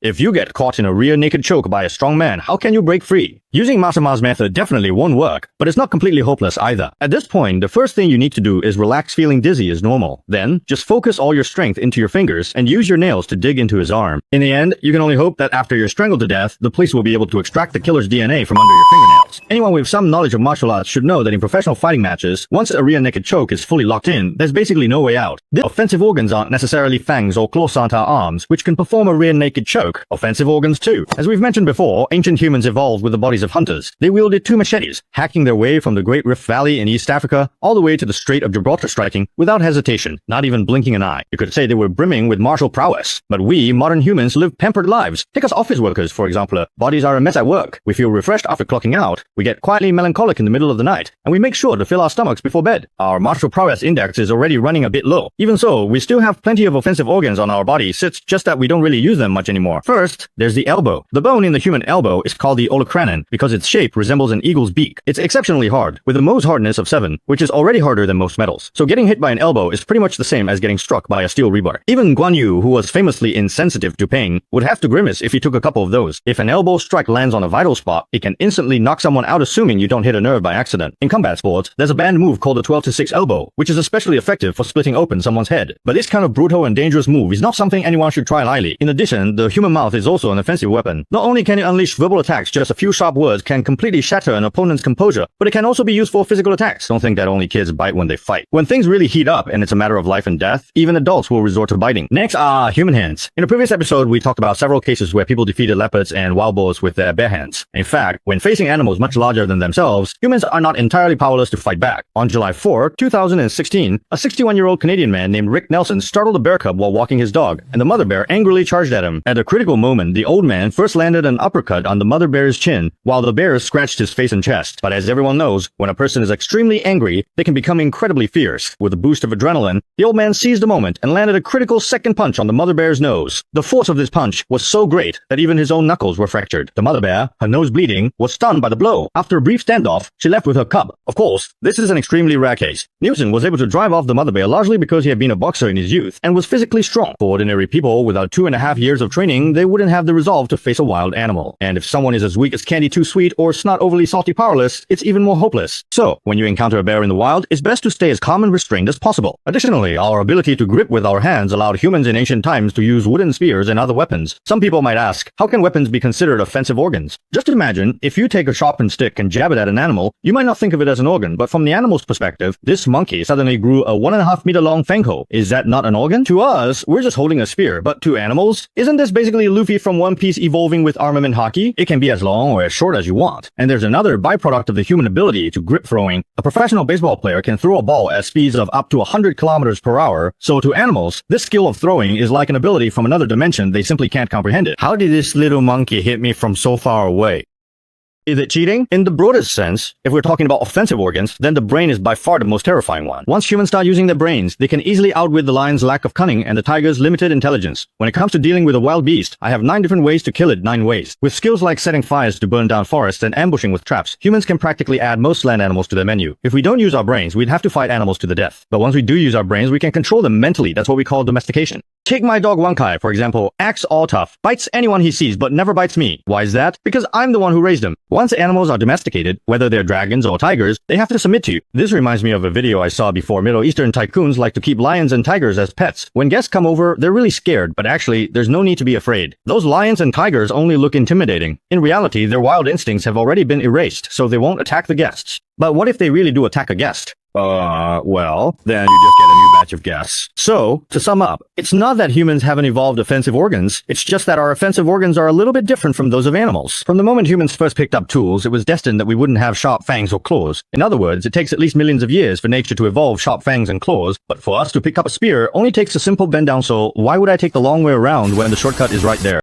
If you get caught in a rear naked choke by a strong man, how can you break free? Using Masama's method definitely won't work, but it's not completely hopeless either. At this point, the first thing you need to do is relax. Feeling dizzy is normal. Then, just focus all your strength into your fingers and use your nails to dig into his arm. In the end, you can only hope that after you're strangled to death, the police will be able to extract the killer's DNA from under your fingernails. Anyone with some knowledge of martial arts should know that in professional fighting matches, once a rear naked choke is fully locked in, there's basically no way out. The offensive organs aren't necessarily fangs or claw-santa arms, which can perform a rear naked choke. Offensive organs too. As we've mentioned before, ancient humans evolved with the bodies of hunters. They wielded 2 machetes, hacking their way from the Great Rift Valley in East Africa all the way to the Strait of Gibraltar, striking without hesitation, not even blinking an eye. You could say they were brimming with martial prowess. But we, modern humans, live pampered lives. Take us office workers, for example. Bodies are a mess at work. We feel refreshed after clocking out. We get quietly melancholic in the middle of the night. And we make sure to fill our stomachs before bed. Our martial prowess index is already running a bit low. Even so, we still have plenty of offensive organs on our bodies. It's just that we don't really use them much anymore. First, there's the elbow. The bone in the human elbow is called the olecranon because its shape resembles an eagle's beak. It's exceptionally hard, with a Mohs hardness of 7, which is already harder than most metals. So getting hit by an elbow is pretty much the same as getting struck by a steel rebar. Even Guan Yu, who was famously insensitive to pain, would have to grimace if he took a couple of those. If an elbow strike lands on a vital spot, it can instantly knock someone out, assuming you don't hit a nerve by accident. In combat sports, there's a banned move called the 12-6 elbow, which is especially effective for splitting open someone's head. But this kind of brutal and dangerous move is not something anyone should try lightly. In addition, the human mouth is also an offensive weapon. Not only can it unleash verbal attacks, just a few sharp words can completely shatter an opponent's composure, but it can also be used for physical attacks. Don't think that only kids bite when they fight. When things really heat up and it's a matter of life and death, even adults will resort to biting. Next are human hands. In a previous episode, we talked about several cases where people defeated leopards and wild boars with their bare hands. In fact, when facing animals much larger than themselves, humans are not entirely powerless to fight back. On July 4, 2016, a 61-year-old Canadian man named Rick Nelson startled a bear cub while walking his dog, and the mother bear angrily charged at him. At a critical moment, the old man first landed an uppercut on the mother bear's chin, while the bear scratched his face and chest. But as everyone knows, when a person is extremely angry, they can become incredibly fierce. With a boost of adrenaline, the old man seized the moment and landed a critical second punch on the mother bear's nose. The force of this punch was so great that even his own knuckles were fractured. The mother bear, her nose bleeding, was stunned by the blow. After a brief standoff, she left with her cub. Of course, this is an extremely rare case. Nielsen was able to drive off the mother bear largely because he had been a boxer in his youth and was physically strong. For ordinary people, without 2.5 years of training, they wouldn't have the resolve to face a wild animal. And if someone is as weak as Candy Too Sweet or Snot Overly Salty Powerless, it's even more hopeless. So, when you encounter a bear in the wild, it's best to stay as calm and restrained as possible. Additionally, our ability to grip with our hands allowed humans in ancient times to use wooden spears and other weapons. Some people might ask, how can weapons be considered offensive organs? Just imagine, if you take a sharpened stick and jab it at an animal, you might not think of it as an organ, but from the animal's perspective, this monkey suddenly grew a 1.5 meter long fangho. Is that not an organ? To us, we're just holding a spear, but to animals, isn't this basically Luffy from One Piece evolving with armament hockey? It can be as long or as short as you want. And there's another byproduct of the human ability to grip throwing. A professional baseball player can throw a ball at speeds of up to 100 kilometers per hour, so to animals, this skill of throwing is like an ability from another dimension. They simply can't comprehend it. How did this little monkey hit me from so far away? Is it cheating? In the broadest sense, if we're talking about offensive organs, then the brain is by far the most terrifying one. Once humans start using their brains, they can easily outwit the lion's lack of cunning and the tiger's limited intelligence. When it comes to dealing with a wild beast, I have 9 different ways to kill it 9 ways. With skills like setting fires to burn down forests and ambushing with traps, humans can practically add most land animals to their menu. If we don't use our brains, we'd have to fight animals to the death. But once we do use our brains, we can control them mentally. That's what we call domestication. Take my dog Wankai, for example, acts all tough, bites anyone he sees, but never bites me. Why is that? Because I'm the one who raised him. Once animals are domesticated, whether they're dragons or tigers, they have to submit to you. This reminds me of a video I saw before. Middle Eastern tycoons like to keep lions and tigers as pets. When guests come over, they're really scared, but actually, there's no need to be afraid. Those lions and tigers only look intimidating. In reality, their wild instincts have already been erased, so they won't attack the guests. But what if they really do attack a guest? Well, then you just get a new batch of guests. So, to sum up, it's not that humans haven't evolved offensive organs, it's just that our offensive organs are a little bit different from those of animals. From the moment humans first picked up tools, it was destined that we wouldn't have sharp fangs or claws. In other words, it takes at least millions of years for nature to evolve sharp fangs and claws, but for us to pick up a spear only takes a simple bend down, so why would I take the long way around when the shortcut is right there?